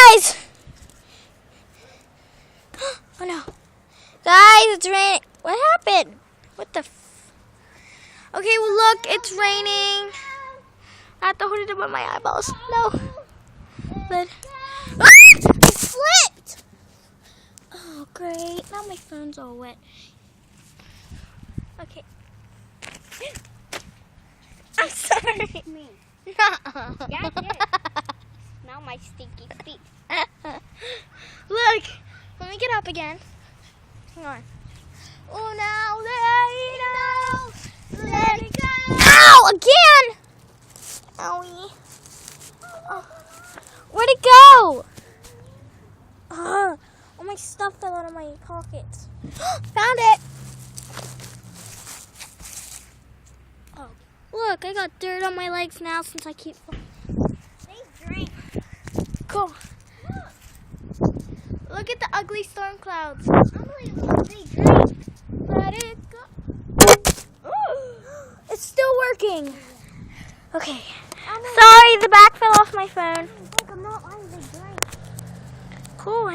Guys! Oh no. Guys, it's raining. What happened? What the Okay, well look, it's raining. I have to hold it above my eyeballs. No. But it slipped! Oh, great. Now my phone's all wet. Okay. I'm sorry. Me. No. Yeah, I did. Now my stinky feet. Look, let me get up again. Hang on. Oh, now let it go. Ow! Again! Owie. Oh. Where'd it go? All my stuff fell out of my pockets. Found it! Oh, look, I got dirt on my legs now since I keep... They drink. Cool. Look at the ugly storm clouds. Unbelievable. They drink. Let it go. It's still working. Okay. Sorry, the back fell off my phone. Look, I'm not lying. They drink. Cool.